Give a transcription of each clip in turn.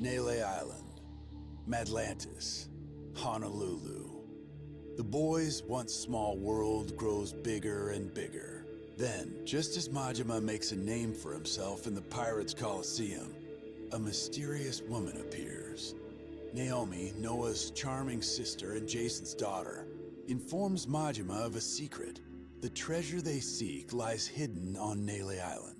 Nele Island, Madlantis, Honolulu. The boy's once small world grows bigger and bigger. Then, just as Majima makes a name for himself in the Pirates' Coliseum, a mysterious woman appears. Naomi, Noah's charming sister and Jason's daughter, informs Majima of a secret. The treasure they seek lies hidden on Nele Island.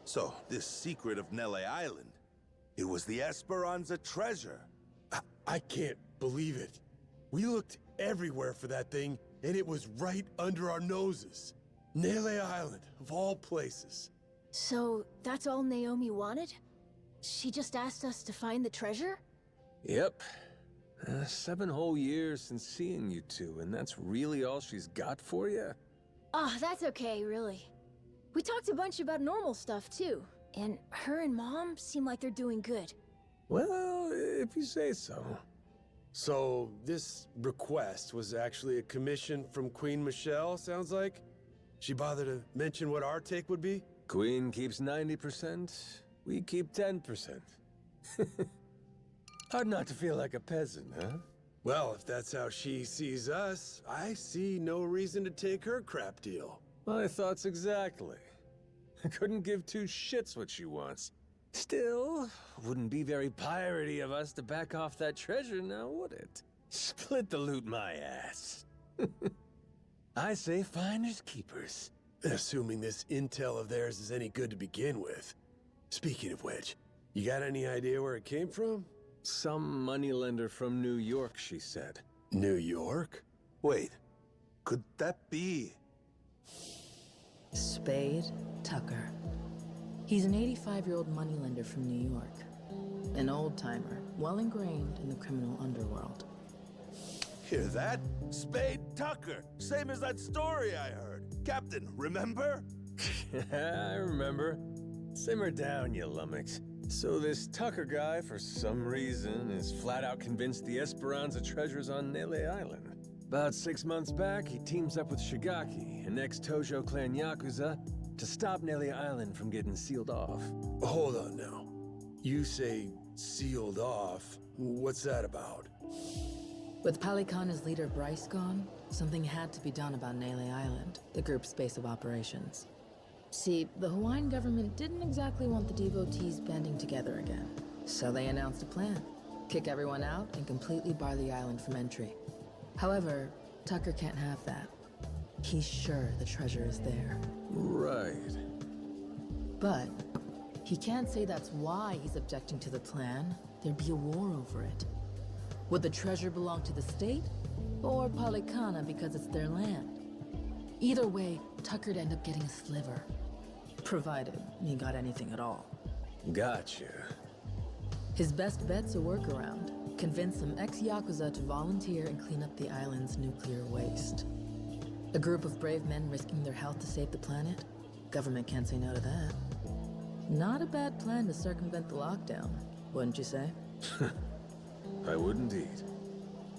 So, this secret of Nele Island, it was the Esperanza treasure. I can't believe it. We looked everywhere for that thing, and it was right under our noses. Nele Island, of all places. So, that's all Naomi wanted? She just asked us to find the treasure? Yep. 7 whole years since seeing you two, and that's really all she's got for you? Oh, that's okay, really. We talked a bunch about normal stuff, too. And her and Mom seem like they're doing good. Well, if you say so. So, this request was actually a commission from Queen Michelle, sounds like? She bothered to mention what our take would be? Queen keeps 90%, we keep 10%. Hard not to feel like a peasant, huh? Well, if that's how she sees us, I see no reason to take her crap deal. My thoughts exactly. I couldn't give 2 shits what she wants. Still, wouldn't be very piratey of us to back off that treasure now, would it? Split the loot my ass. I say finders keepers. Assuming this intel of theirs is any good to begin with. Speaking of which, you got any idea where it came from? Some moneylender from New York, she said. New York? Wait, could that be? Spade Tucker. He's an 85-year-old moneylender from New York. An old-timer, well ingrained in the criminal underworld. Hear that? Spade Tucker, same as that story I heard. Captain, remember? I remember. Simmer down, you lummox. So this Tucker guy, for some reason, is flat out convinced the Esperanza treasure's on Nele Island. About 6 months back, he teams up with Shigaki, an ex-Tojo clan Yakuza, to stop Nele Island from getting sealed off. Hold on now. You say sealed off. What's that about? With Palikana's leader Bryce gone, something had to be done about Nele Island, the group's base of operations. See, the Hawaiian government didn't exactly want the devotees banding together again. So they announced a plan. Kick everyone out and completely bar the island from entry. However, Tucker can't have that. He's sure the treasure is there. Right. But he can't say that's why he's objecting to the plan. There'd be a war over it. Would the treasure belong to the state? Or Palikana because it's their land? Either way, Tucker'd end up getting a sliver. Provided he got anything at all. Gotcha. His best bet's a workaround. Convince some ex-Yakuza to volunteer and clean up the island's nuclear waste. A group of brave men risking their health to save the planet? Government can't say no to that. Not a bad plan to circumvent the lockdown, wouldn't you say? I would indeed.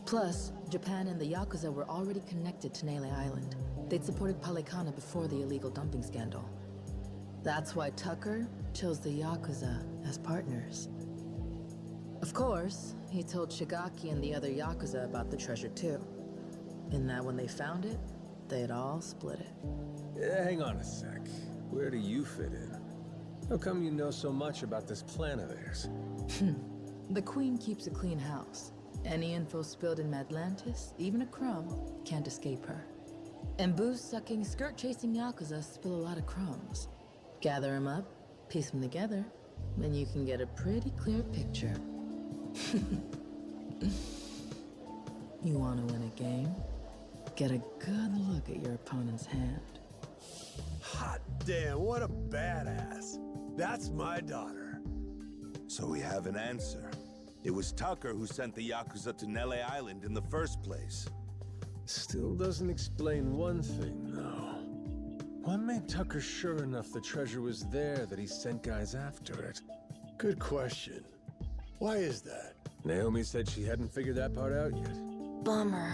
Plus, Japan and the Yakuza were already connected to Nele Island. They'd supported Palikana before the illegal dumping scandal. That's why Tucker chose the Yakuza as partners. Of course, he told Shigaki and the other Yakuza about the treasure too. And that when they found it, they'd all split it. Hang on a sec. Where do you fit in? How come you know so much about this plan of theirs? The Queen keeps a clean house. Any info spilled in Madlantis, even a crumb, can't escape her. And booze-sucking, skirt-chasing Yakuza spill a lot of crumbs. Gather them up, piece them together, then you can get a pretty clear picture. You want to win a game? Get a good look at your opponent's hand. Hot damn, what a badass. That's my daughter. So we have an answer. It was Tucker who sent the Yakuza to Nele Island in the first place. Still doesn't explain one thing, though. What made Tucker sure enough the treasure was there that he sent guys after it? Good question. Why is that? Naomi said she hadn't figured that part out yet. Bummer.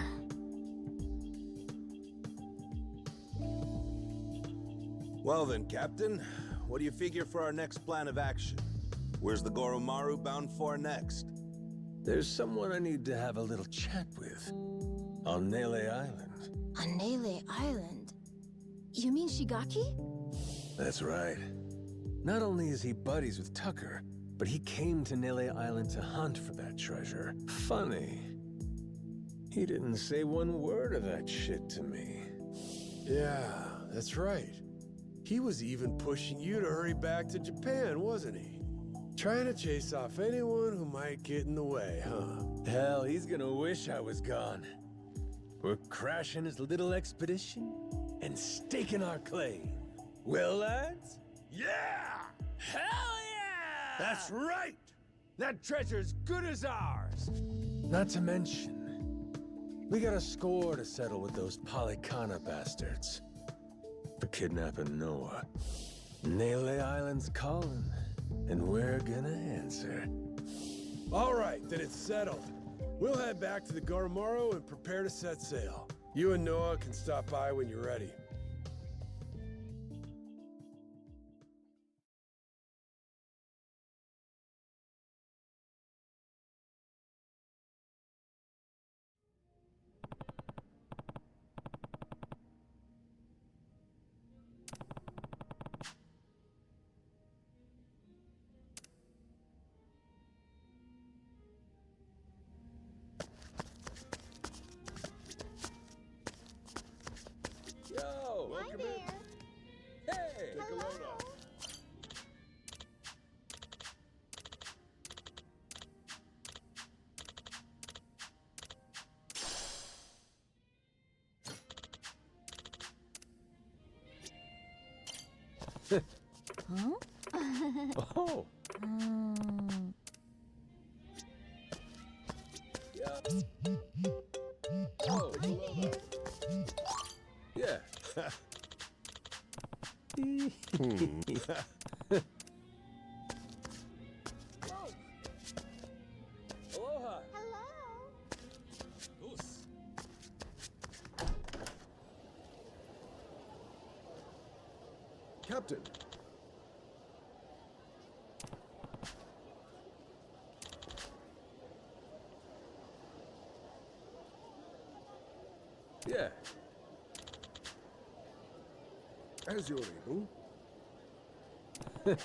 Well then, Captain, what do you figure for our next plan of action? Where's the Goromaru bound for next? There's someone I need to have a little chat with. On Nele Island. On Nele Island? You mean Shigaki? That's right. Not only is he buddies with Tucker, but he came to Nele Island to hunt for that treasure. Funny. He didn't say one word of that shit to me. Yeah, that's right. He was even pushing you to hurry back to Japan, wasn't he? Trying to chase off anyone who might get in the way, huh? Hell, he's gonna wish I was gone. We're crashing his little expedition and staking our claim. Well, lads? Yeah! Hell yeah! That's right! That treasure's good as ours! Not to mention, we got a score to settle with those Polycana bastards. For kidnapping Noah. Nele Island's calling, and we're gonna answer. All right, then it's settled. We'll head back to the Goromaru and prepare to set sail. You and Noah can stop by when you're ready. Yo! Hi there. Hey! Hello. Huh? Oh! Yeah. Oh, yeah. Aloha! Hello. Goose. Captain. Yeah. As you're able. Huh?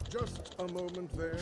Just a moment there.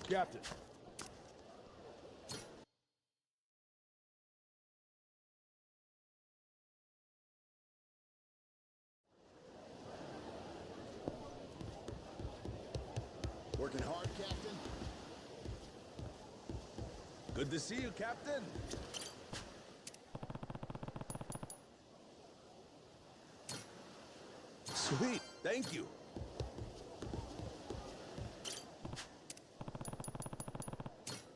Captain. Working hard, Captain? Good to see you, Captain. Sweet, thank you.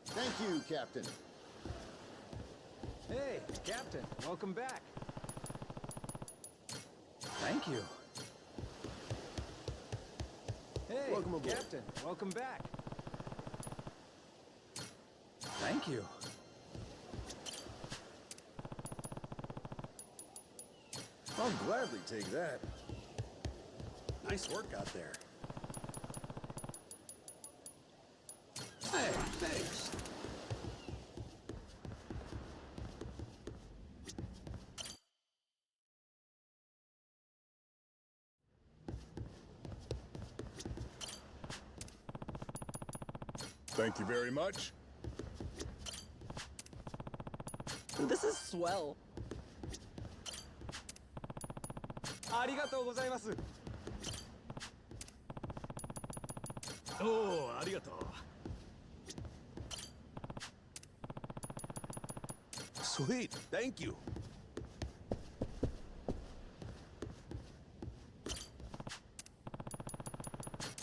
Thank you, Captain. Hey, Captain, welcome back. Thank you. Hey, Welcome aboard. Captain, welcome back. Thank you. I'll gladly take that. Nice work out there. Thank you very much. This is swell. ありがとうございます。おお、ありがとう。Sweet, thank you.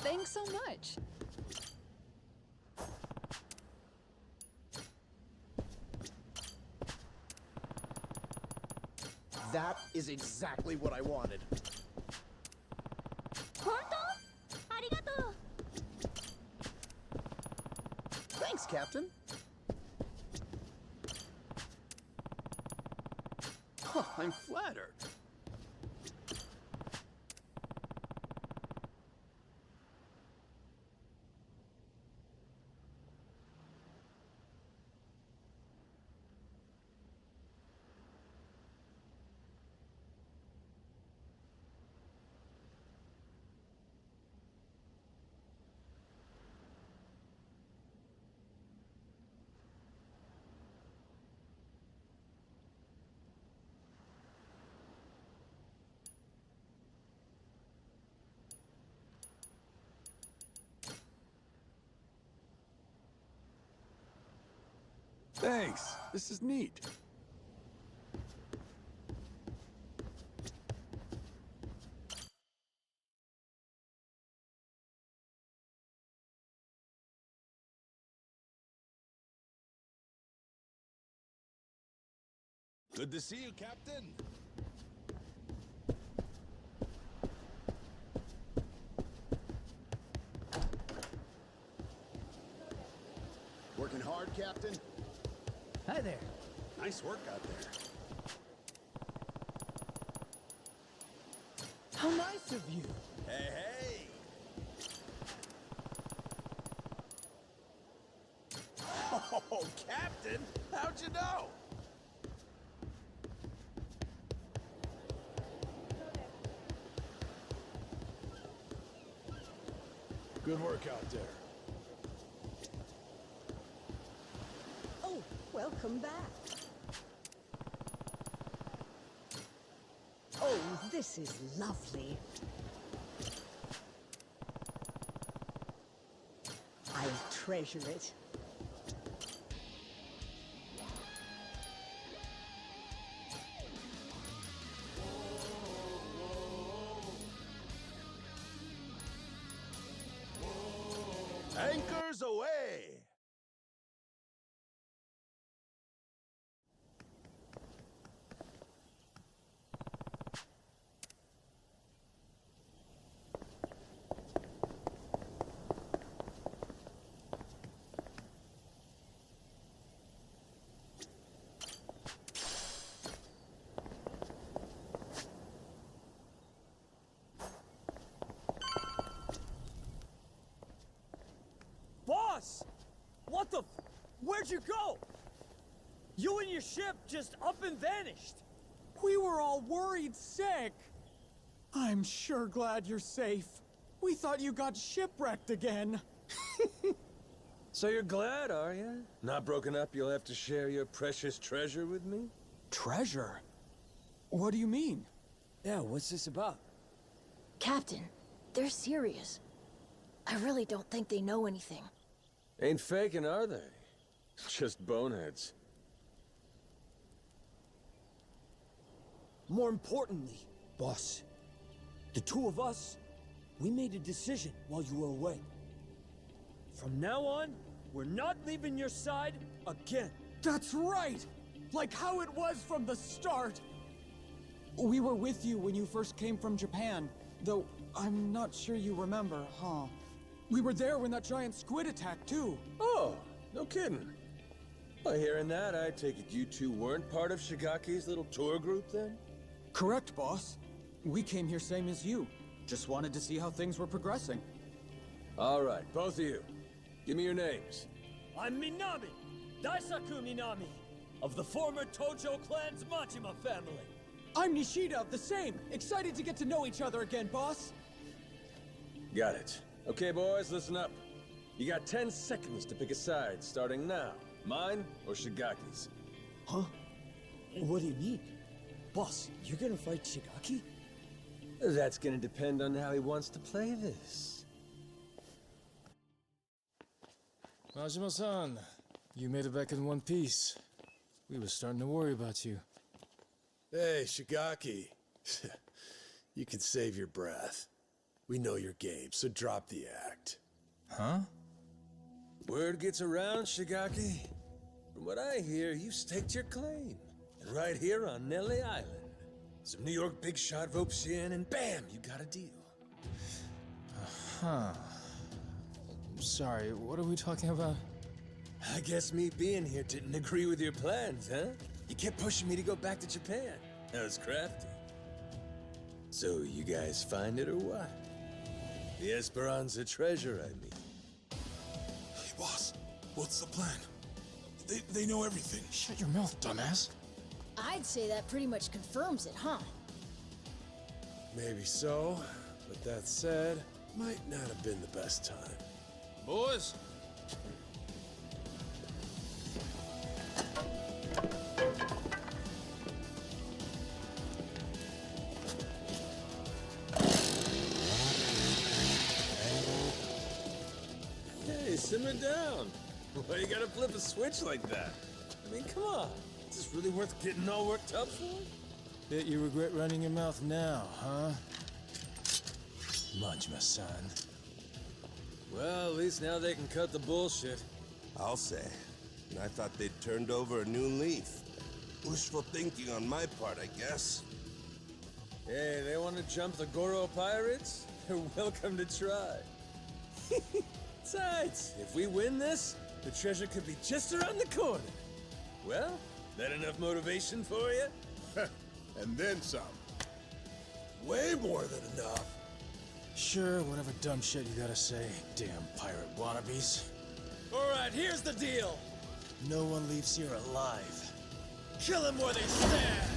Thanks so much. That is exactly what I wanted. 本当？ありがとう。 Thanks, Captain. Huh, I'm flattered. Thanks. This is neat. Good to see you, Captain. Working hard, Captain? Hi there. Nice work out there. How nice of you. Hey, hey! Oh, Captain! How'd you know? Good work out there. Oh, welcome back. Oh, this is lovely. I'll treasure it. Anchors away! Boss! What the Where'd you go? You and your ship just up and vanished. We were all worried sick. I'm sure glad you're safe. We thought you got shipwrecked again. So you're glad, are you? Not broken up, you'll have to share your precious treasure with me? Treasure? What do you mean? Yeah, what's this about? Captain, they're serious. I really don't think they know anything. Ain't faking, are they? Just boneheads. More importantly, boss, the two of us, we made a decision while you were away. From now on, we're not leaving your side again. That's right! Like how it was from the start! We were with you when you first came from Japan, though I'm not sure you remember, huh? We were there when that giant squid attacked, too. Oh, no kidding. Well, hearing that, I take it you two weren't part of Shigaki's little tour group then? Correct, boss. We came here same as you. Just wanted to see how things were progressing. All right, both of you. Give me your names. I'm Minami, Daisaku Minami, of the former Tojo clan's Majima family. I'm Nishida, the same. Excited to get to know each other again, boss. Got it. Okay, boys, listen up. You got 10 seconds to pick a side, starting now. Mine or Shigaki's? Huh? What do you mean? Boss, you're gonna fight Shigaki? That's gonna depend on how he wants to play this. Majima-san, you made it back in one piece. We were starting to worry about you. Hey, Shigaki. You can save your breath. We know your game, so drop the act. Huh? Word gets around, Shigaki. From what I hear, you staked your claim. And right here on Nelly Island. Some New York big shot ropes you in, and bam, you got a deal. Huh. Sorry, what are we talking about? I guess me being here didn't agree with your plans, huh? You kept pushing me to go back to Japan. That was crafty. So you guys find it or what? The Esperanza treasure, I mean. Hey, boss. What's the plan? They know everything. Shut your mouth, dumbass. I'd say that pretty much confirms it, huh? Maybe so, but that said, might not have been the best time. Boys, Hey, simmer down. Why you gotta flip a switch like that? I mean, come on. Is this really worth getting all worked up for? bet you regret running your mouth now, huh? Majima-san. Well, at least now they can cut the bullshit. I'll say. And I thought they'd turned over a new leaf. Wishful thinking on my part, I guess. Hey, they want to jump the Goro pirates? They're welcome to try. Besides, if we win this, the treasure could be just around the corner. Well, that enough motivation for you? And then some. Way more than enough. Sure, whatever dumb shit you gotta say, damn pirate wannabes. Alright, here's the deal. No one leaves here alive. Kill them where they stand!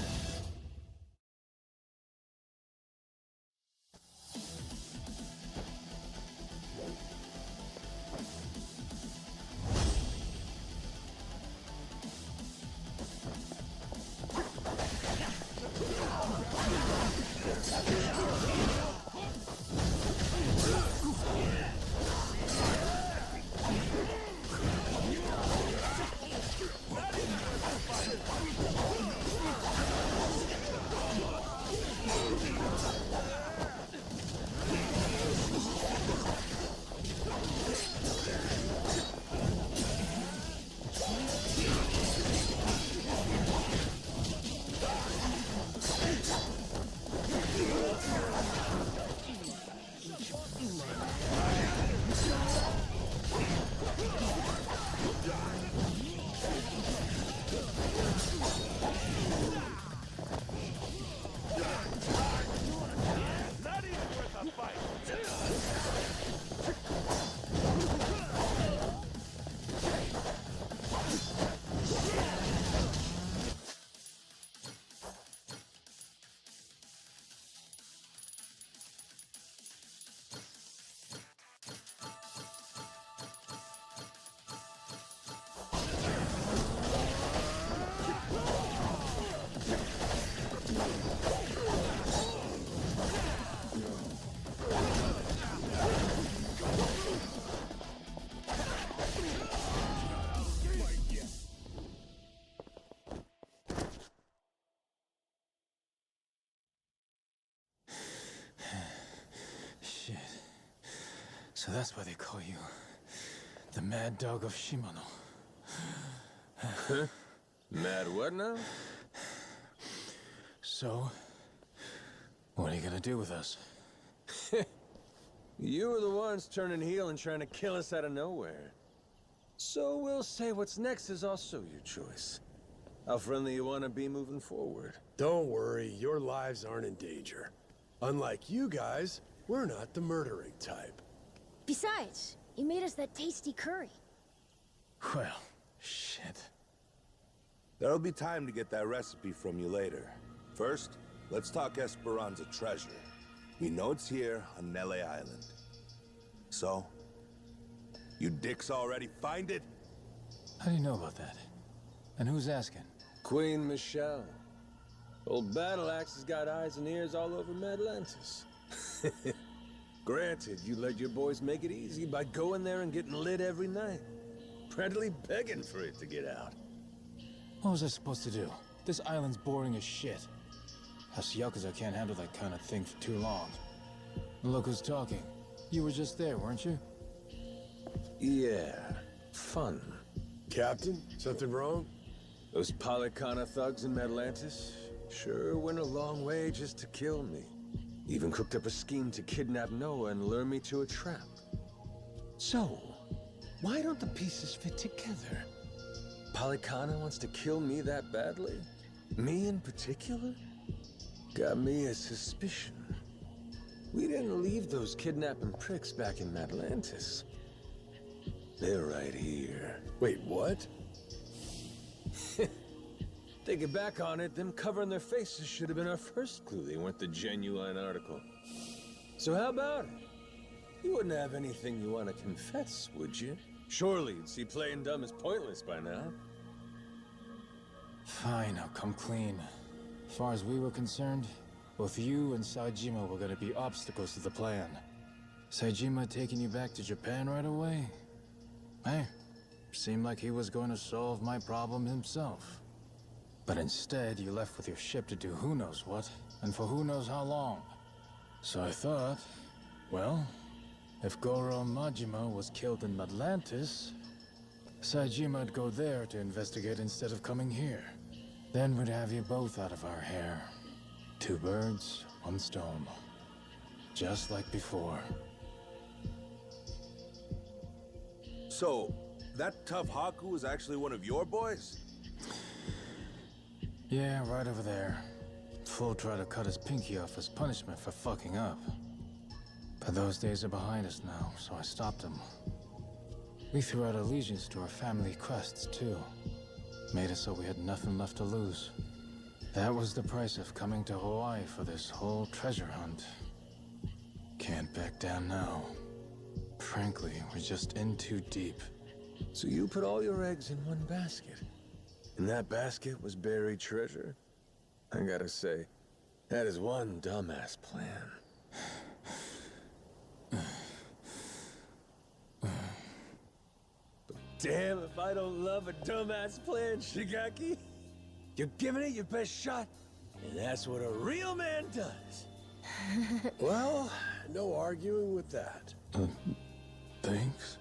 Shit. So that's why they call you the Mad Dog of Shimano. Mad what now? So, what are you gonna do with us? You were the ones turning heel and trying to kill us out of nowhere. So we'll say what's next is also your choice. How friendly you want to be moving forward. Don't worry, your lives aren't in danger. Unlike you guys, we're not the murdering type. Besides, you made us that tasty curry. Well, shit. There'll be time to get that recipe from you later. First, let's talk Esperanza treasure. We know it's here on Nele Island. So, You dicks already find it? How do you know about that? And who's asking? Queen Michelle. Old Battle Axe has got eyes and ears all over Atlantis. Granted, you let your boys make it easy by going there and getting lit every night. Practically begging for it to get out. What was I supposed to do? This island's boring as shit. Us Yakuza can't handle that kind of thing for too long. And look who's talking. You were just there, weren't you? Yeah, fun. Captain, something wrong? Those Polycana thugs in Atlantis sure went a long way just to kill me. Even cooked up a scheme to kidnap Noah and lure me to a trap. So, why don't the pieces fit together? Polycana wants to kill me that badly? Me in particular? Got me a suspicion. We didn't leave those kidnapping pricks back in Atlantis. They're right here. Wait, what? Thinking back on it, them covering their faces should have been our first clue they weren't the genuine article. So how about it? You wouldn't have anything you want to confess, would you? Surely you'd see playing dumb as pointless by now. Fine, I'll come clean. As far as we were concerned, both you and Saejima were gonna be obstacles to the plan. Saejima taking you back to Japan right away? Hey, seemed like he was going to solve my problem himself. But instead, you left with your ship to do who knows what, and for who knows how long. So I thought, well, if Goro Majima was killed in Atlantis, Saejima'd go there to investigate instead of coming here. Then we'd have you both out of our hair. 2 birds, 1 stone. Just like before. So, that tough Haku was actually one of your boys? Yeah, right over there. Fool tried to cut his pinky off as punishment for fucking up. But those days are behind us now, so I stopped him. We threw out allegiance to our family crests, too. Made it so we had nothing left to lose. That was the price of coming to Hawaii for this whole treasure hunt. Can't back down now. Frankly, we're just in too deep. So you put all your eggs in one basket. And that basket was buried treasure? I gotta say, that is one dumbass plan. But damn if I don't love a dumbass plan, Shigaki. You're giving it your best shot, and that's what a real man does. Well, no arguing with that. Thanks?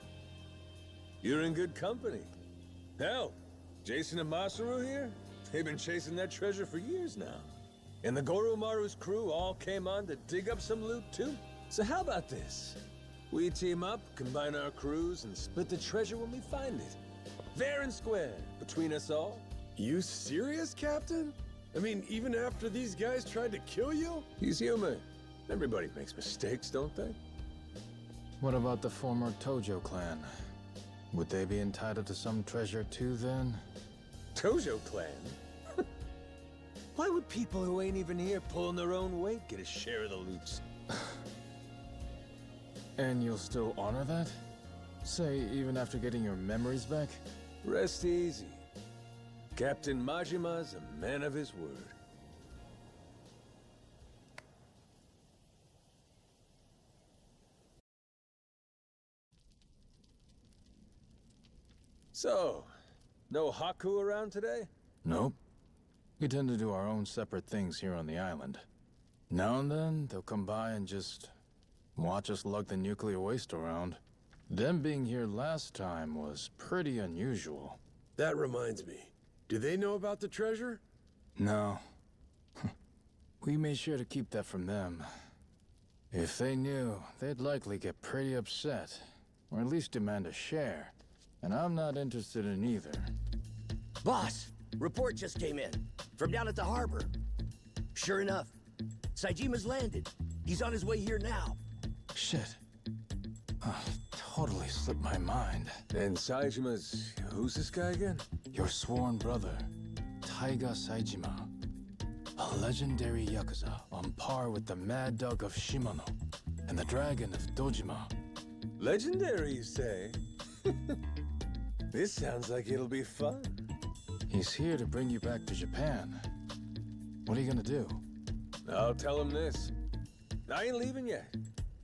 You're in good company. Hell, Jason and Masaru here, they've been chasing that treasure for years now. And the Goromaru's crew all came on to dig up some loot too. So how about this? We team up, combine our crews, and split the treasure when we find it. Fair and square, between us all. You serious, Captain? I mean, even after these guys tried to kill you? He's human. Everybody makes mistakes, don't they? What about the former Tojo clan? Would they be entitled to some treasure too, then? Tojo clan? Why would people who ain't even here pulling their own weight get a share of the loot? And you'll still honor that? Say, even after getting your memories back? Rest easy. Captain Majima's a man of his word. So, no Haku around today? Nope. We tend to do our own separate things here on the island. Now and then, they'll come by and just watch us lug the nuclear waste around. Them being here last time was pretty unusual. That reminds me. Do they know about the treasure? No. We made sure to keep that from them. If they knew, they'd likely get pretty upset, or at least demand a share. And I'm not interested in either. Boss, report just came in. From down at the harbor. Sure enough, Saijima's landed. He's on his way here now. Shit. Totally slipped my mind. And Saijima's... who's this guy again? Your sworn brother, Taiga Saejima. A legendary Yakuza on par with the Mad Dog of Shimano and the Dragon of Dojima. Legendary, you say? This sounds like it'll be fun. He's here to bring you back to Japan. What are you gonna do? I'll tell him this. I ain't leaving yet.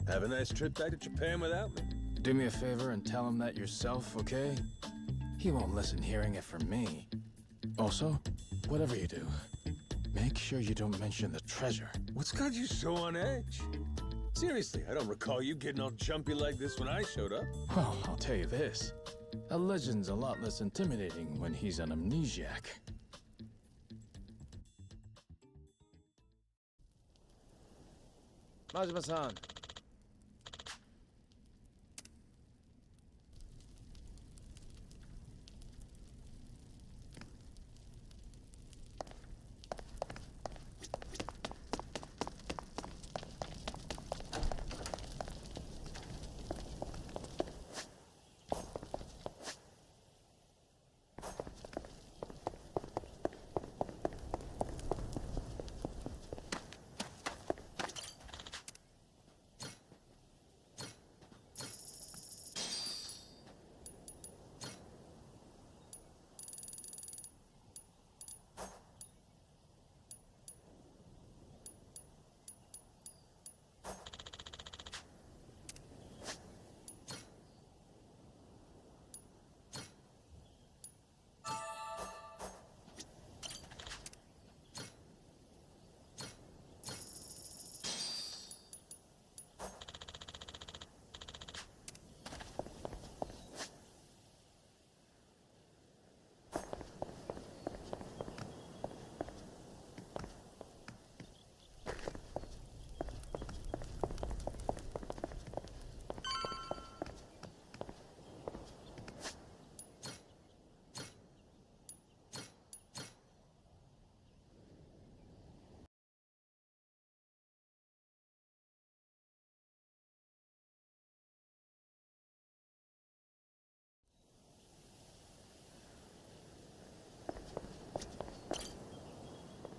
Have a nice trip back to Japan without me. Do me a favor and tell him that yourself, okay? He won't listen hearing it from me. Also, whatever you do, make sure you don't mention the treasure. What's got you so on edge? Seriously, I don't recall you getting all jumpy like this when I showed up. Well, I'll tell you this. A legend's a lot less intimidating when he's an amnesiac. Majima-san.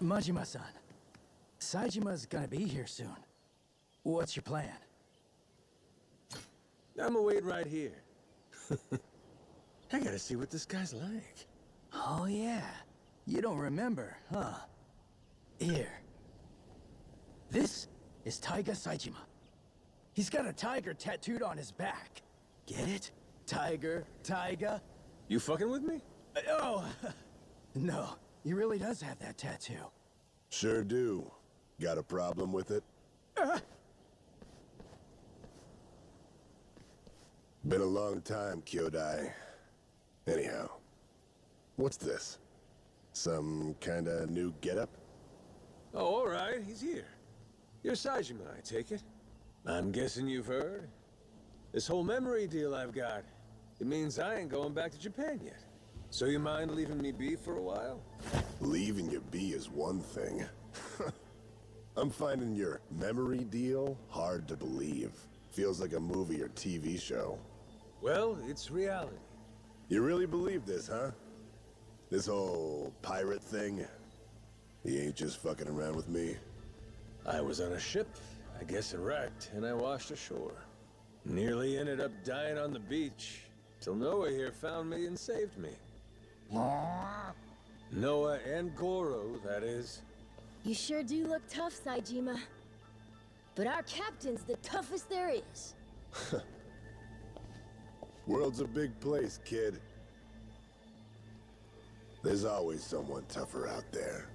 Majima-san, Saijima's gonna be here soon. What's your plan? I'ma wait right here. I gotta see what this guy's like. Oh yeah, you don't remember, huh? Here. This is Taiga Saijima. He's got a tiger tattooed on his back. Get it? Tiger, Taiga. You fucking with me? Oh, no. He really does have that tattoo. Sure do. Got a problem with it? Been a long time, Kyodai. Anyhow, what's this? Some kinda new getup? Oh, all right, he's here. You're Saijima, I take it. I'm guessing you've heard. This whole memory deal I've got, it means I ain't going back to Japan yet. So you mind leaving me be for a while? Leaving you be is one thing. I'm finding your memory deal hard to believe. Feels like a movie or TV show. Well, it's reality. You really believe this, huh? This whole pirate thing? He ain't just fucking around with me. I was on a ship, I guess it wrecked, and I washed ashore. Nearly ended up dying on the beach, till Noah here found me and saved me. Noah and Goro, that is. You sure do look tough, Saijima. But our captain's the toughest there is. World's a big place, kid. There's always someone tougher out there.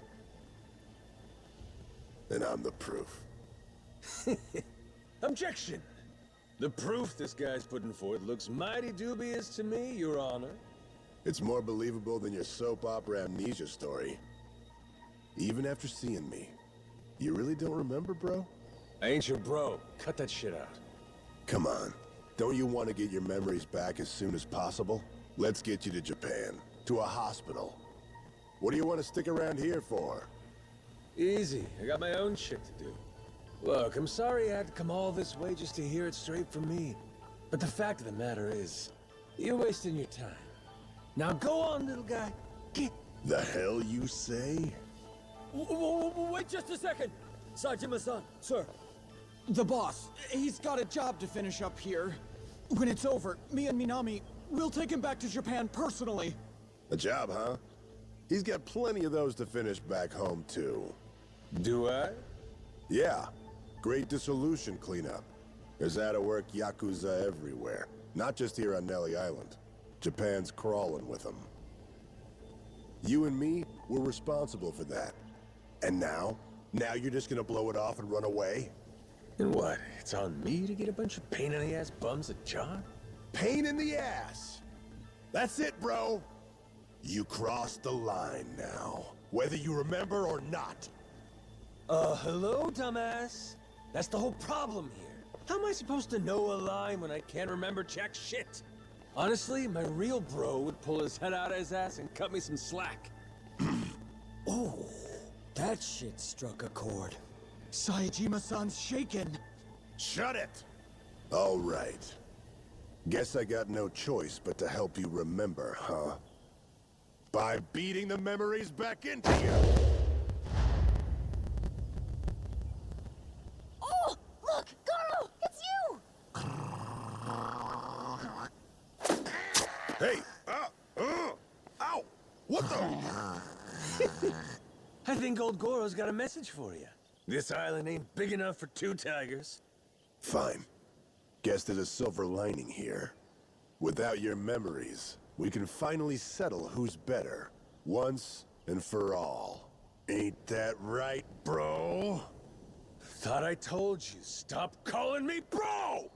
And I'm the proof. Objection! The proof this guy's putting forth looks mighty dubious to me, Your Honor. It's more believable than your soap opera amnesia story. Even after seeing me. You really don't remember, bro? I ain't your bro. Cut that shit out. Come on. Don't you want to get your memories back as soon as possible? Let's get you to Japan. To a hospital. What do you want to stick around here for? Easy. I got my own shit to do. Look, I'm sorry I had to come all this way just to hear it straight from me. But the fact of the matter is, you're wasting your time. Now go on, little guy. Get... The hell you say? Wait just a second! Saijima-san, sir. The boss, he's got a job to finish up here. When it's over, me and Minami, We'll take him back to Japan personally. A job, huh? He's got plenty of those to finish back home, too. Do I? Yeah. Great dissolution cleanup. There's out-of-work Yakuza everywhere. Not just here on Nelly Island. Japan's crawling with them. You and me, we're responsible for that. And now? Now you're just gonna blow it off and run away? And what? It's on me to get a bunch of pain-in-the-ass bums a job? Pain in the ass! That's it, bro! You crossed the line now. Whether you remember or not. Hello, dumbass? That's the whole problem here. How am I supposed to know a line when I can't remember jack shit? Honestly, my real bro would pull his head out of his ass and cut me some slack. Oh, that shit struck a chord. Saejima-san's shaken. Shut it! All right. Guess I got no choice but to help you remember, huh? By beating the memories back into you! Oh! Look! Goro! It's you! Hey! Ow! What the? I think old Goro's got a message for you. This island ain't big enough for 2 tigers. Fine. Guess there's a silver lining here. Without your memories, we can finally settle who's better, once and for all. Ain't that right, bro? Thought I told you, stop calling me bro!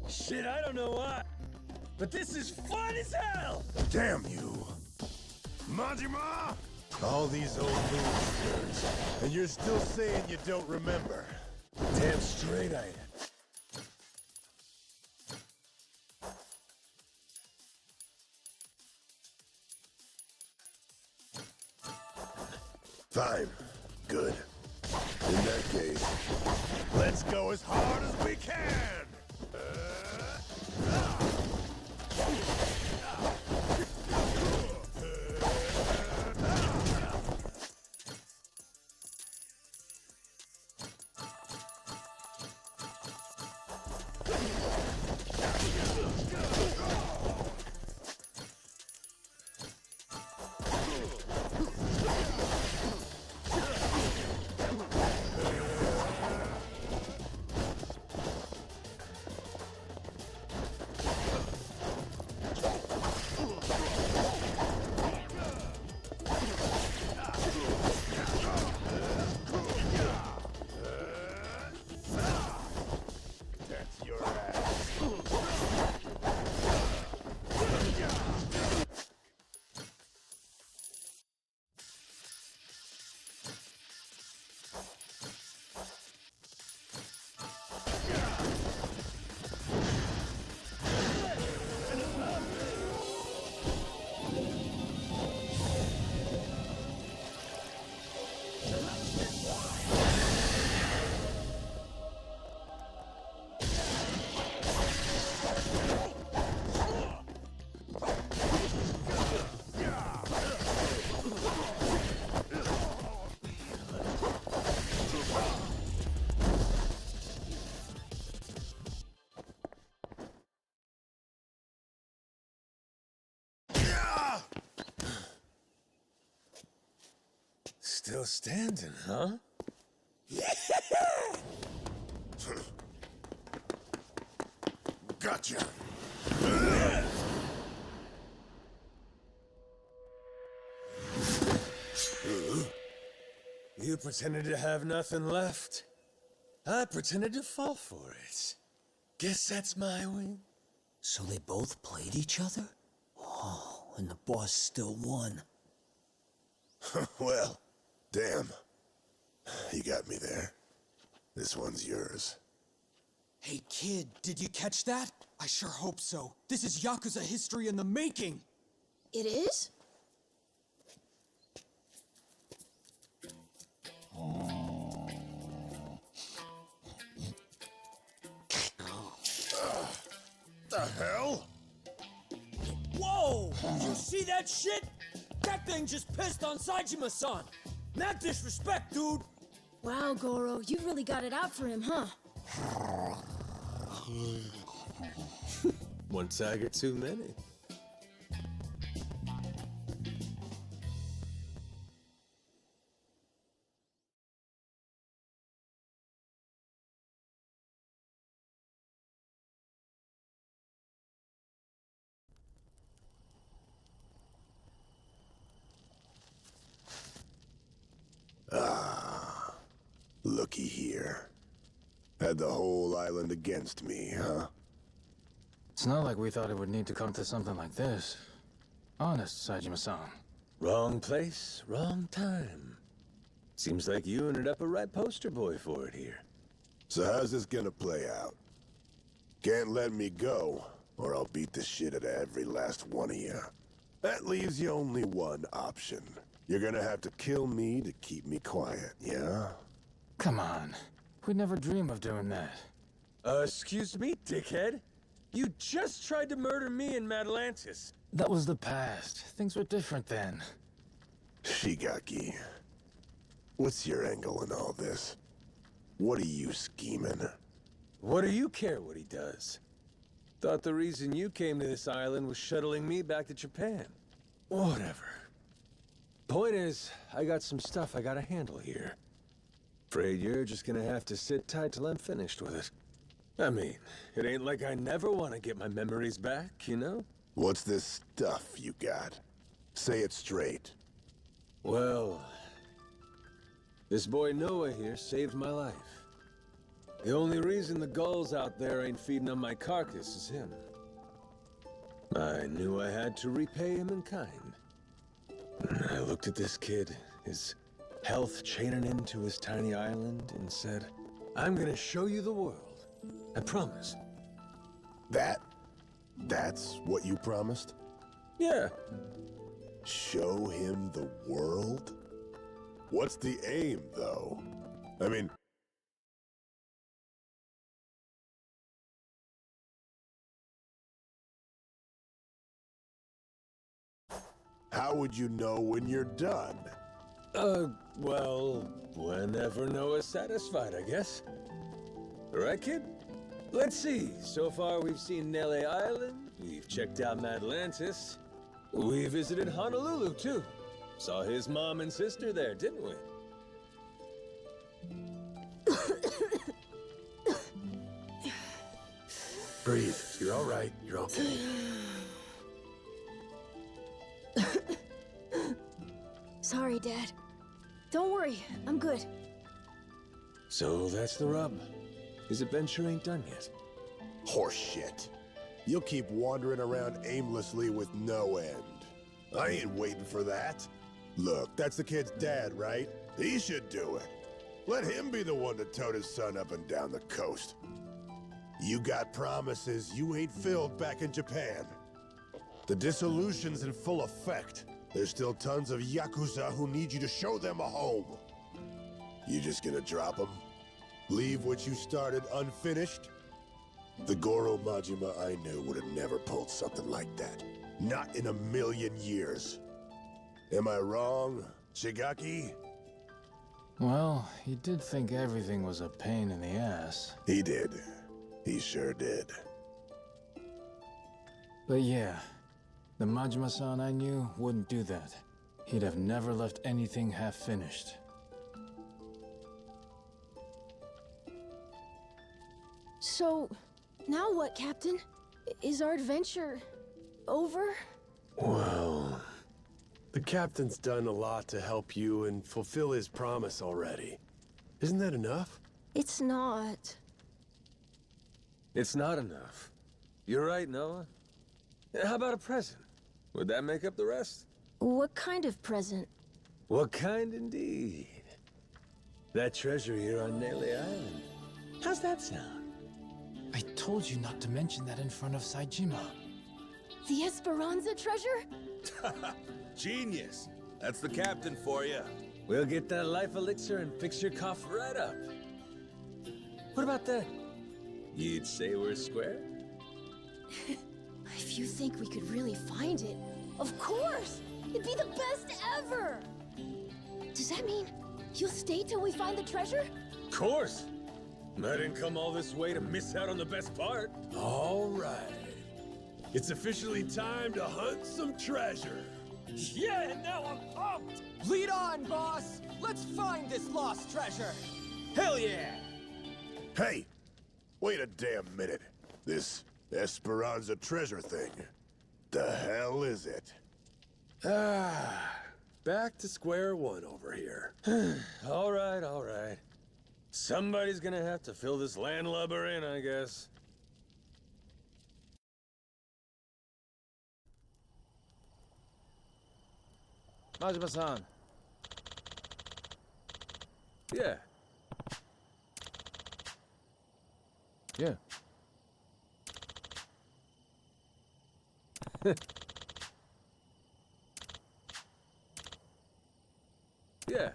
Shit, I don't know why, but this is fun as hell! Damn you! Majima! All these old moves, and you're still saying you don't remember. Damn straight I am. Fine. Good. In that case, let's go as hard as we can! Still standing, huh? Gotcha. You pretended to have nothing left. I pretended to fall for it. Guess that's my win. So they both played each other? Oh, and the boss still won. Well, damn. You got me there. This one's yours. Hey kid, did you catch that? I sure hope so. This is Yakuza history in the making. It is? The hell? Whoa! You see that shit? That thing just pissed on Saejima-san! Not disrespect, dude! Wow, Goro, you really got it out for him, huh? One tiger too many. Looky here. Had the whole island against me, huh? It's not like we thought it would need to come to something like this. Honest, Saejima-san. Wrong place, wrong time. Seems like you ended up a right poster boy for it here. So how's this gonna play out? Can't let me go, or I'll beat the shit out of every last one of you. That leaves you only one option. You're gonna have to kill me to keep me quiet, yeah? Come on. We'd never dream of doing that. Excuse me, dickhead? You just tried to murder me in Atlantis. That was the past. Things were different then. Shigaki. What's your angle in all this? What are you scheming? What do you care what he does? Thought the reason you came to this island was shuttling me back to Japan. Whatever. Point is, I got some stuff I gotta handle here. Afraid you're just gonna have to sit tight till I'm finished with it. I mean, it ain't like I never want to get my memories back, you know? What's this stuff you got? Say it straight. Well, this boy Noah here saved my life. The only reason the gulls out there ain't feeding on my carcass is him. I knew I had to repay him in kind. I looked at this kid, his health chaining into his tiny island, and said, I'm gonna show you the world. I promise. That's what you promised? Yeah. Show him the world? What's the aim, though? I mean... How would you know when you're done? Well, whenever Noah's satisfied, I guess. Right, kid? Let's see. So far, we've seen Nele Island, we've checked out Atlantis, we visited Honolulu, too. Saw his mom and sister there, didn't we? Breathe. You're all right. You're okay. Sorry, Dad. Don't worry, I'm good. So that's the rub. His adventure ain't done yet. Horseshit. You'll keep wandering around aimlessly with no end. I ain't waiting for that. Look, that's the kid's dad, right? He should do it. Let him be the one to tote his son up and down the coast. You got promises you ain't filled back in Japan. The dissolution's in full effect. There's still tons of Yakuza who need you to show them a home. You just gonna drop them? Leave what you started unfinished? The Goro Majima I knew would have never pulled something like that. Not in a million years. Am I wrong, Shigaki? Well, he did think everything was a pain in the ass. He did. He sure did. But yeah, the Majima-san I knew wouldn't do that. he'd have never left anything half-finished. So, now what, Captain? Is our adventure over? Well, the captain's done a lot to help you and fulfill his promise already. Isn't that enough? It's not. It's not enough. You're right, Noah. How about a present? Would that make up the rest? What kind of present? What kind indeed? That treasure here on Nele Island. How's that sound? I told you not to mention that in front of Saejima. The Esperanza treasure? Genius. That's the captain for you. We'll get that life elixir and fix your cough right up. What about that? You'd say we're square? If you think we could really find it, of course! It'd be the best ever! Does that mean you'll stay till we find the treasure? Of course! I didn't come all this way to miss out on the best part. All right. It's officially time to hunt some treasure. Yeah, now I'm pumped! Lead on, boss! Let's find this lost treasure! Hell yeah! Hey! Wait a damn minute. This Esperanza treasure thing. The hell is it? Back to square one over here. All right, all right. Somebody's gonna have to fill this landlubber in, I guess. Majima-san. Yeah. Yeah. Yeah.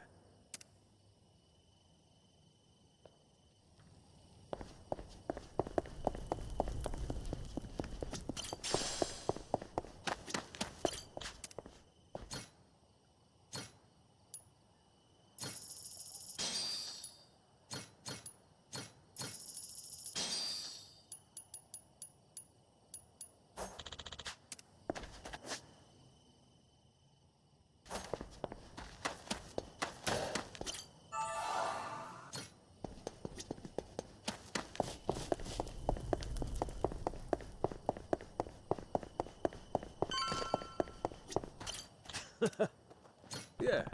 Yeah.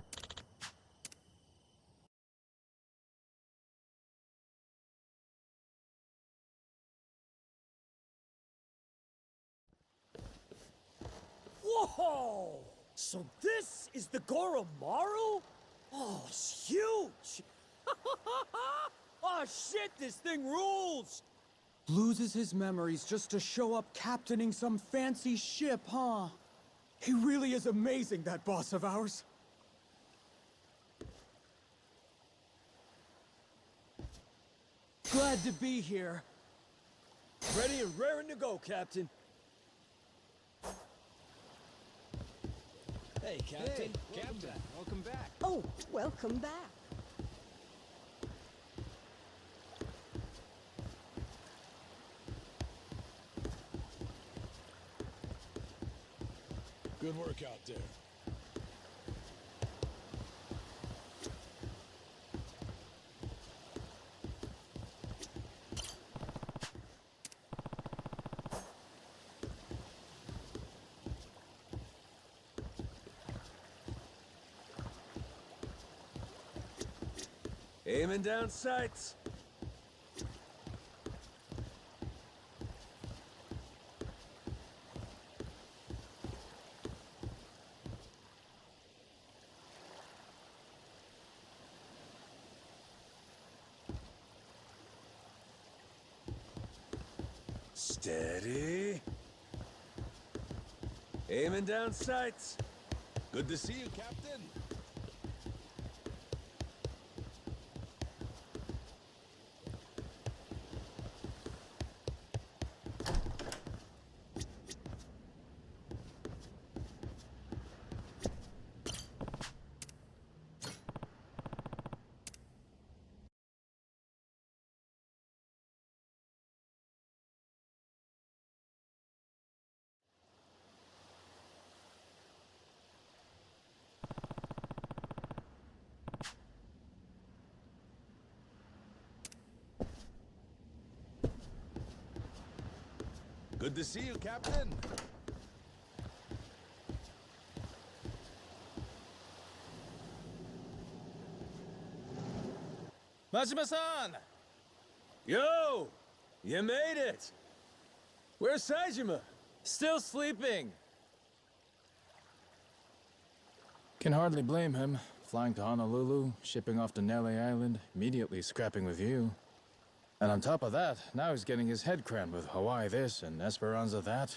Whoa! So this is the Goromaru? Oh, it's huge! Oh shit, this thing rules! Loses his memories just to show up captaining some fancy ship, huh? He really is amazing, that boss of ours. Glad to be here. Ready and raring to go, Captain. Hey, Captain. Hey, Captain, welcome back. Oh, welcome back. Good work out there. Aiming down sights. Steady. Aiming down sights. Good to see you, Captain. Good to see you, Captain. Majima-san! Yo! You made it! Where's Saejima? Still sleeping. Can hardly blame him. Flying to Honolulu, shipping off to Nelly Island, immediately scrapping with you. And on top of that, now he's getting his head crammed with Hawaii this and Esperanza that.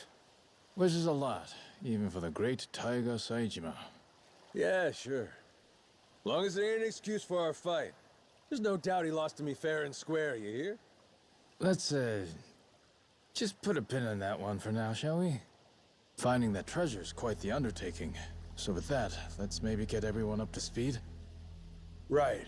Which is a lot, even for the great Taiga Saejima. Yeah, sure. Long as there ain't an excuse for our fight. There's no doubt he lost to me fair and square, you hear? Let's, just put a pin in that one for now, shall we? Finding that treasure's quite the undertaking. So with that, let's maybe get everyone up to speed. Right.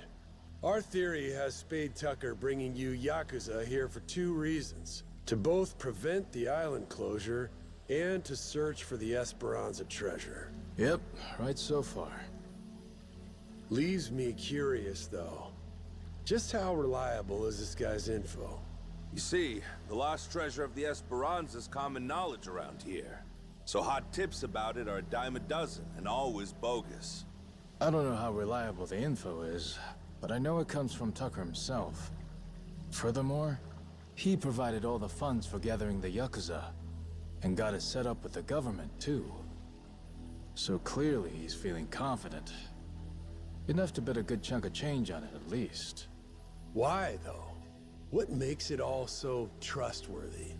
Our theory has Spade Tucker bringing you Yakuza here for 2 reasons. To both prevent the island closure, and to search for the Esperanza treasure. Yep, right so far. Leaves me curious, though. Just how reliable is this guy's info? You see, the lost treasure of the Esperanza's common knowledge around here. So hot tips about it are a dime a dozen, and always bogus. I don't know how reliable the info is, but I know it comes from Tucker himself. Furthermore, he provided all the funds for gathering the Yakuza, and got it set up with the government, too. So clearly he's feeling confident. Enough to bet a good chunk of change on it, at least. Why, though? What makes it all so trustworthy?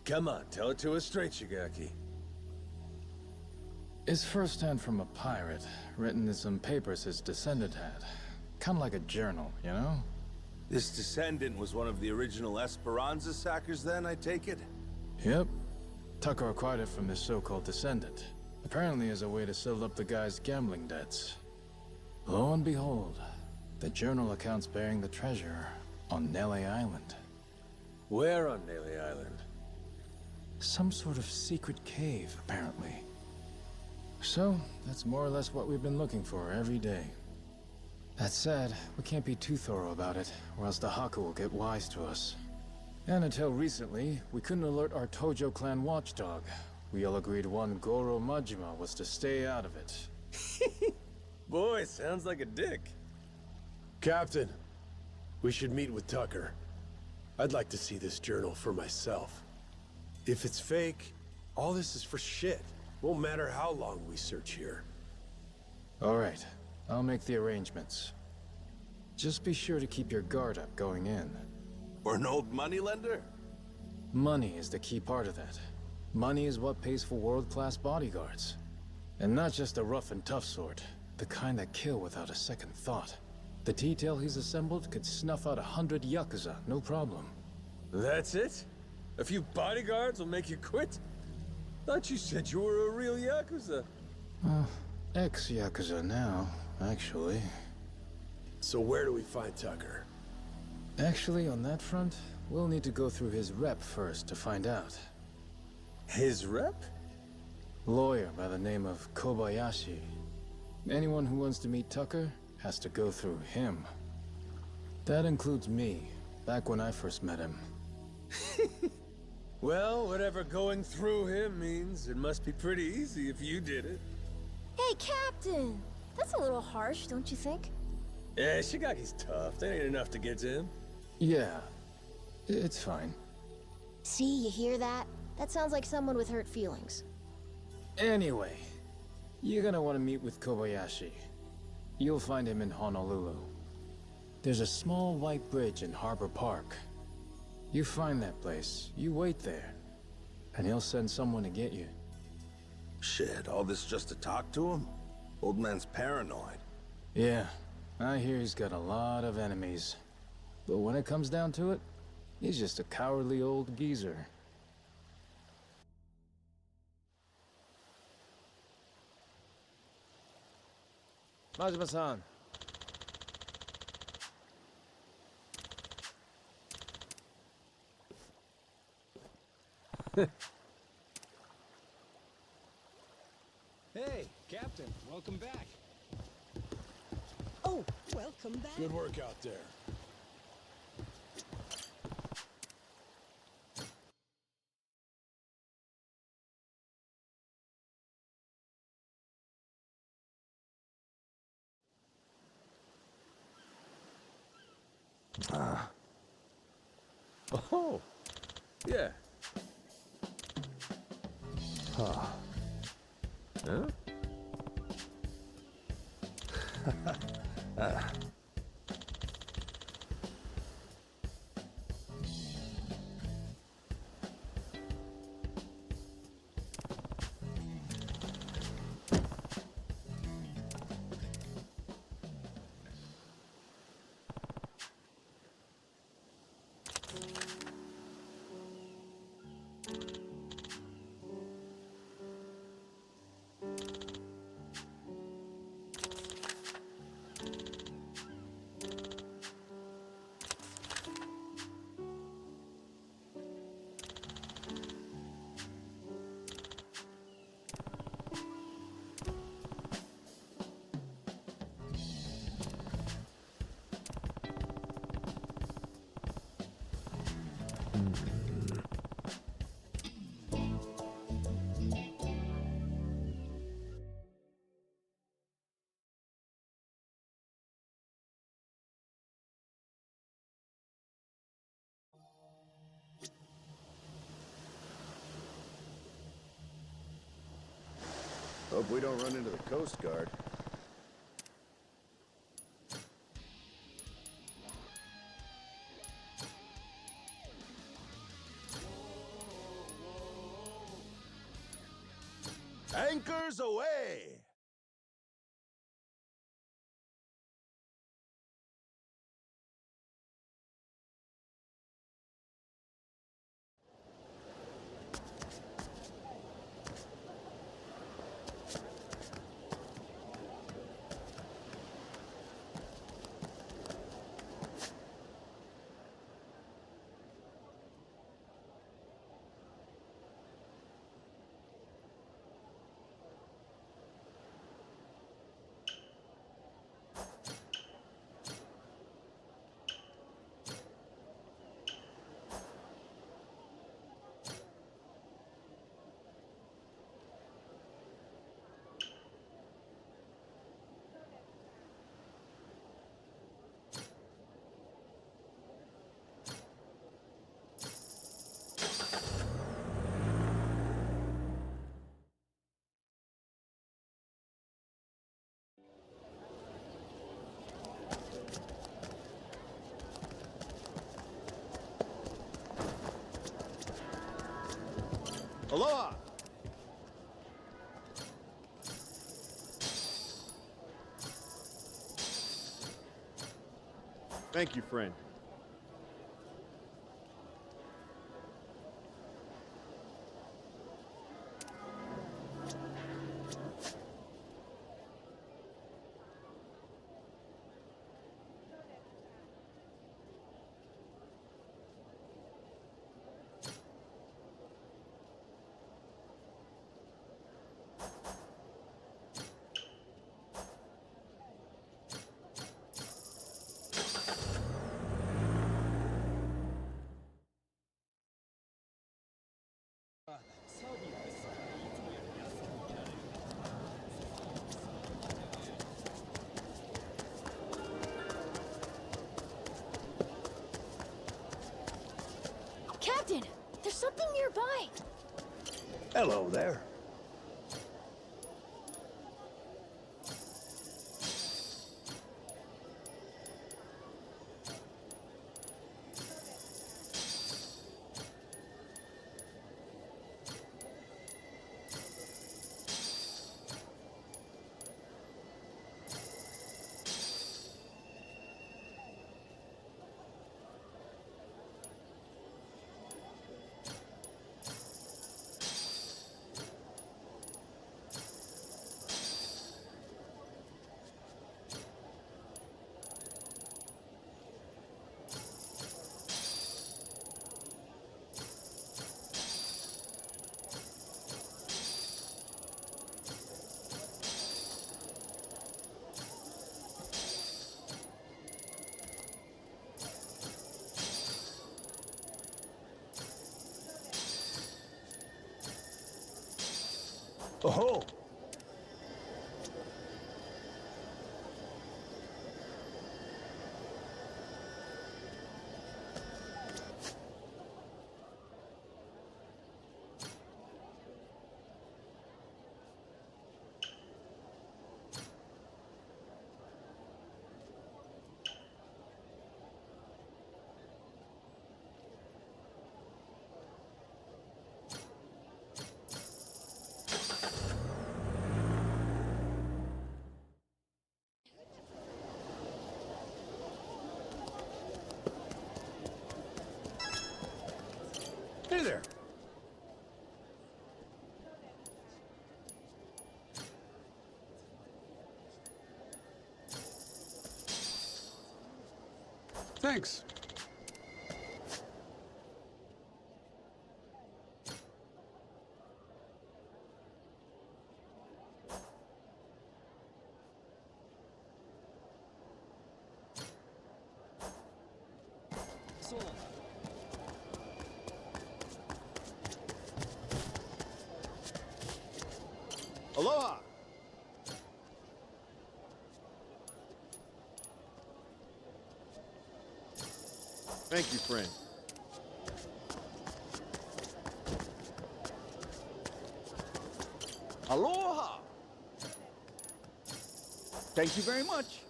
Come on, tell it to us straight, Shigaki. It's firsthand from a pirate, written in some papers his descendant had. Kinda like a journal, you know? This descendant was one of the original Esperanza sackers then, I take it? Yep. Tucker acquired it from this so-called descendant. Apparently as a way to settle up the guy's gambling debts. Lo and behold, the journal accounts bearing the treasure on Nelly Island. Where on Nelly Island? Some sort of secret cave, apparently. So, that's more or less what we've been looking for every day. That said, we can't be too thorough about it, or else the Haku will get wise to us. And until recently, we couldn't alert our Tojo clan watchdog. We all agreed one Goro Majima was to stay out of it. Boy, sounds like a dick. Captain, we should meet with Tucker. I'd like to see this journal for myself. If it's fake, all this is for shit. Won't matter how long we search here. All right, I'll make the arrangements. Just be sure to keep your guard up going in. Or an old moneylender? Money is the key part of that. Money is what pays for world-class bodyguards. And not just the rough and tough sort, the kind that kill without a second thought. The detail he's assembled could snuff out 100 Yakuza, no problem. That's it? A few bodyguards will make you quit? Thought you said you were a real Yakuza. Ex-Yakuza now, actually. So where do we find Tucker? Actually, on that front, we'll need to go through his rep first to find out. His rep? Lawyer by the name of Kobayashi. Anyone who wants to meet Tucker has to go through him. That includes me, back when I first met him. Well, whatever going through him means, it must be pretty easy if you did it. Hey, Captain! That's a little harsh, don't you think? Yeah, Shigaki's tough. That ain't enough to get to him. Yeah, it's fine. See, you hear that? That sounds like someone with hurt feelings. Anyway, you're gonna want to meet with Kobayashi. You'll find him in Honolulu. There's a small white bridge in Harbor Park. You find that place, you wait there, and he'll send someone to get you. Shit, all this just to talk to him? Old man's paranoid. Yeah, I hear he's got a lot of enemies. But when it comes down to it, he's just a cowardly old geezer. Majima-san. Hey, Captain, welcome back. Oh, welcome back. Good work out there. Oh, yeah. Huh? Hope we don't run into the Coast Guard. Anchors away! Aloha! Thank you, friend. Captain, there's something nearby. Hello there. Oh! Hey there. Thanks. Aloha! Thank you, friend. Aloha! Thank you very much.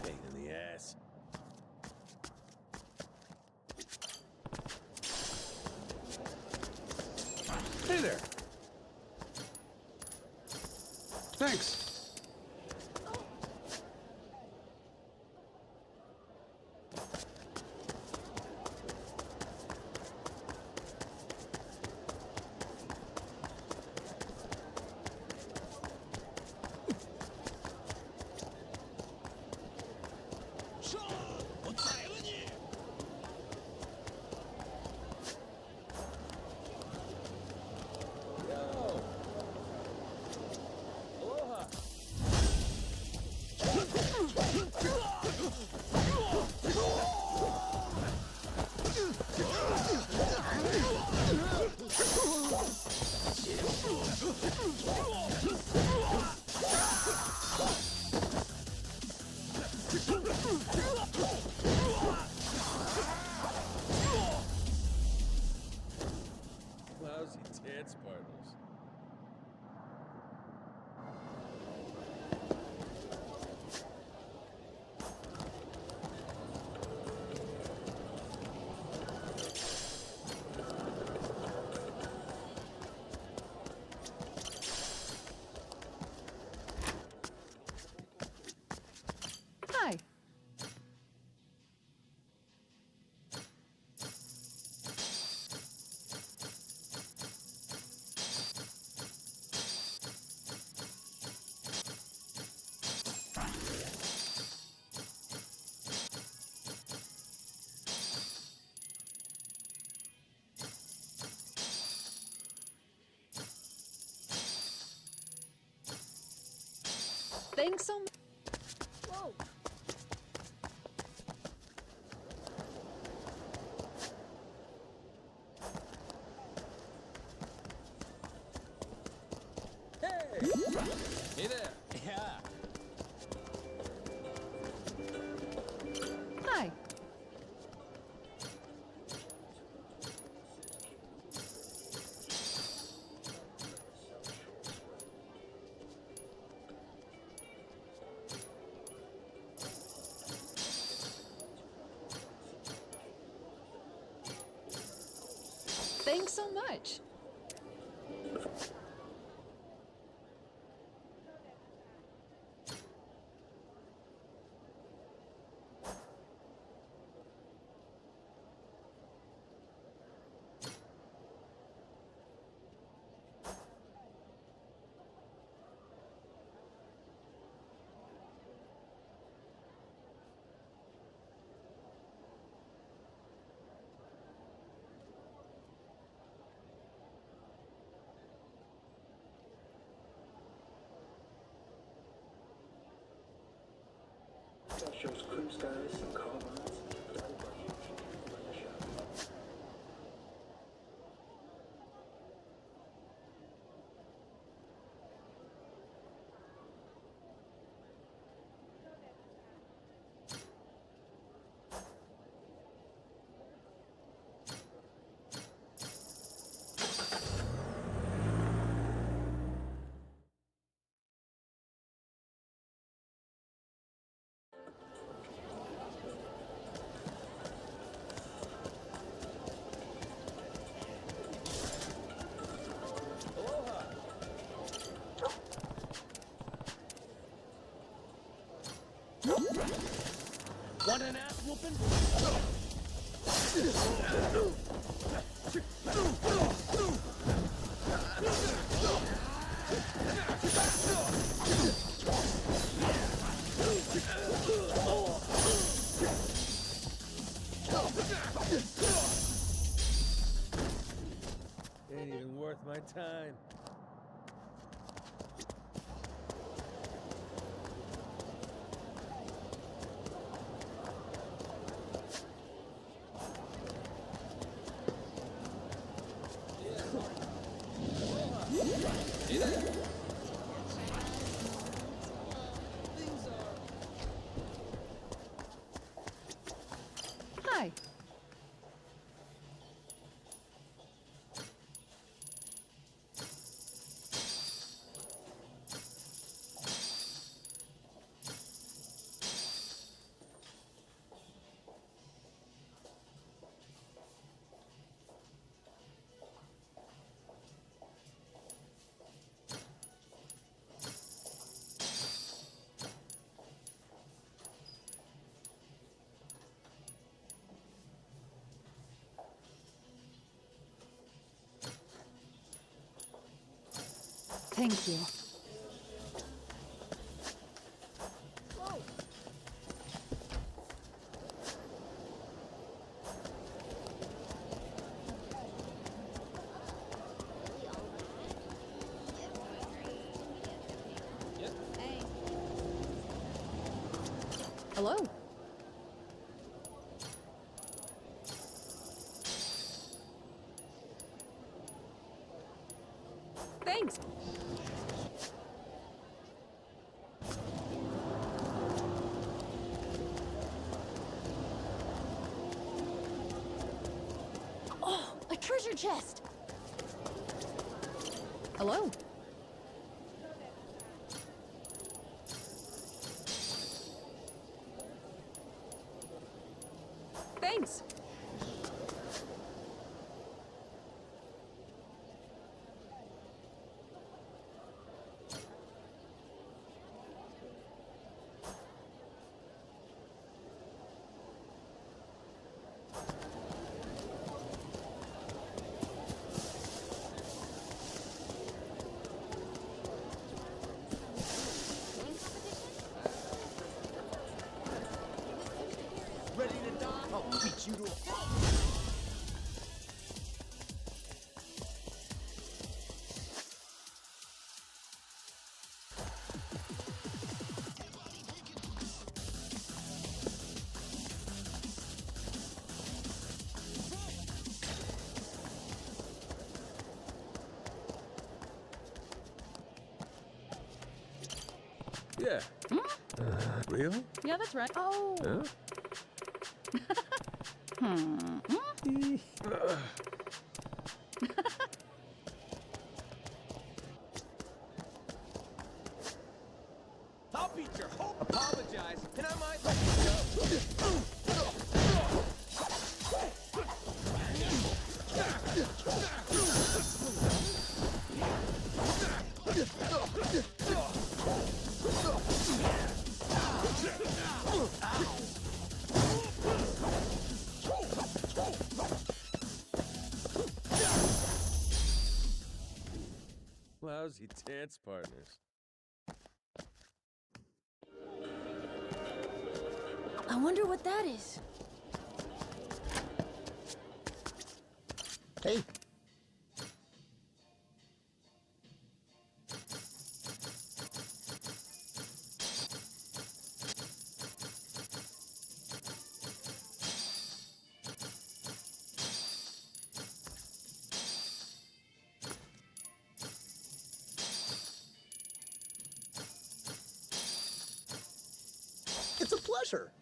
Pain in the ass. Hey there. Thanks. Lousy dance partners. Hi. Thanks so much. Whoa. Hey there. Yeah. Hi. Thanks so much. Shows crew status and car lines. an ass whooping? Ain't even worth my time. Hi. Thank you. Hello. Thanks. Oh, a treasure chest! Hello. Thanks. Ready to die? I'll beat you to a Yeah. Really? Yeah, that's right. Oh. Huh? I'll beat your whole... Apologize, and I might let you Lousy dance partners. I wonder what that is. Hey. It's a pleasure.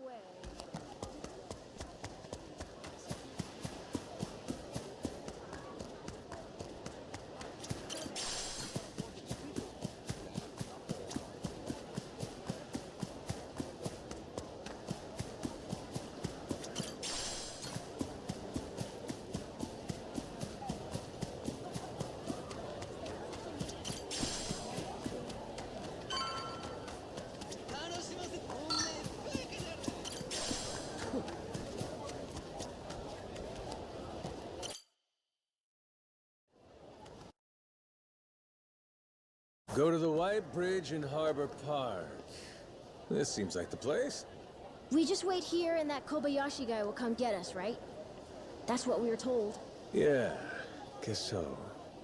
way. Go to the White Bridge in Harbor Park. This seems like the place. We just wait here and that Kobayashi guy will come get us, right? That's what we were told. Yeah, guess so.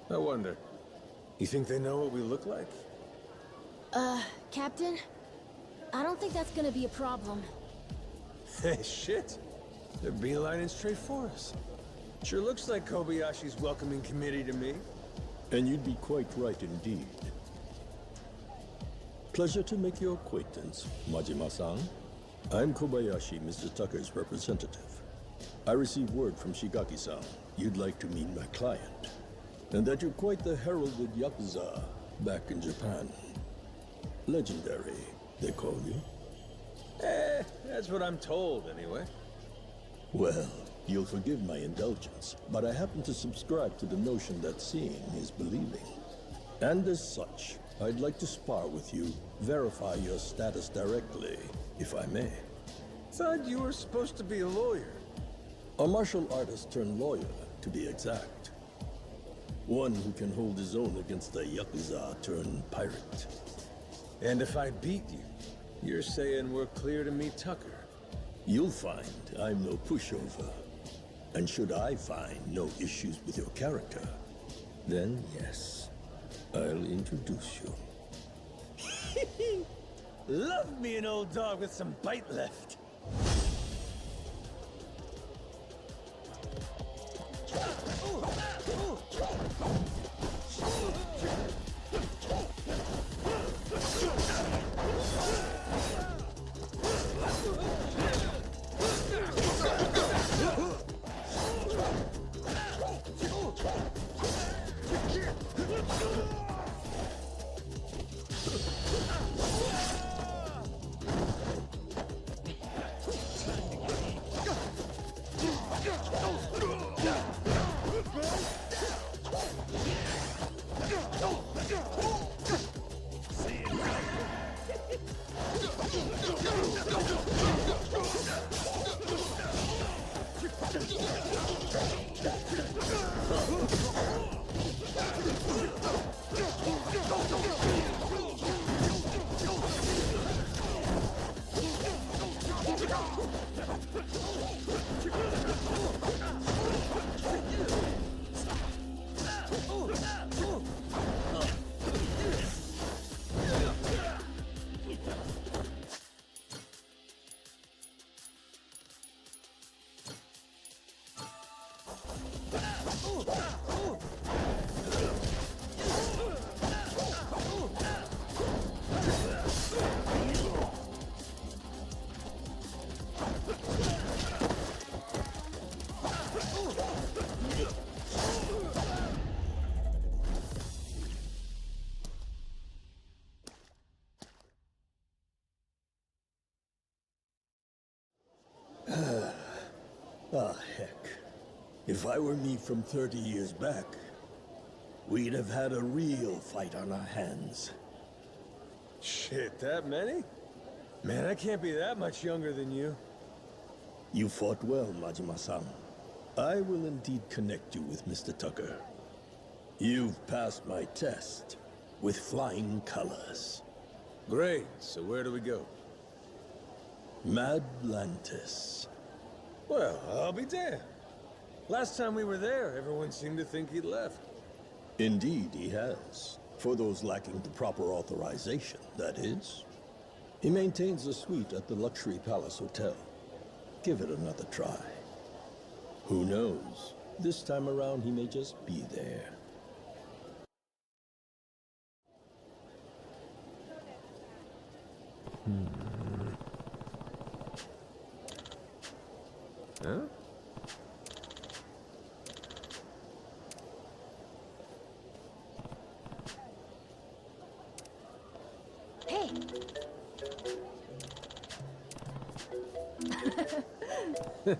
I wonder, you think they know what we look like? Captain? I don't think that's gonna be a problem. Hey, shit. They're beelining straight for us. Sure looks like Kobayashi's welcoming committee to me. And you'd be quite right indeed. Pleasure to make your acquaintance, Majima-san. I'm Kobayashi, Mr. Tucker's representative. I received word from Shigaki-san you'd like to meet my client, and that you're quite the heralded Yakuza back in Japan. Legendary, they call you. That's what I'm told, anyway. Well, you'll forgive my indulgence, but I happen to subscribe to the notion that seeing is believing. And as such, I'd like to spar with you, verify your status directly, if I may. Thought you were supposed to be a lawyer. A martial artist turned lawyer, to be exact. One who can hold his own against a Yakuza turned pirate. And if I beat you, you're saying we're clear to meet Tucker? You'll find I'm no pushover. And should I find no issues with your character, then yes, I'll introduce you. Love me an old dog with some bite left. Heck. If I were me from 30 years back, we'd have had a real fight on our hands. Shit, that many? Man, I can't be that much younger than you. You fought well, Majima-san. I will indeed connect you with Mr. Tucker. You've passed my test with flying colors. Great, so where do we go? Madlantis. Well, I'll be damned. Last time we were there, everyone seemed to think he'd left. Indeed, he has. For those lacking the proper authorization, that is. He maintains a suite at the Luxury Palace Hotel. Give it another try. Who knows? This time around, he may just be there. Huh? Hey!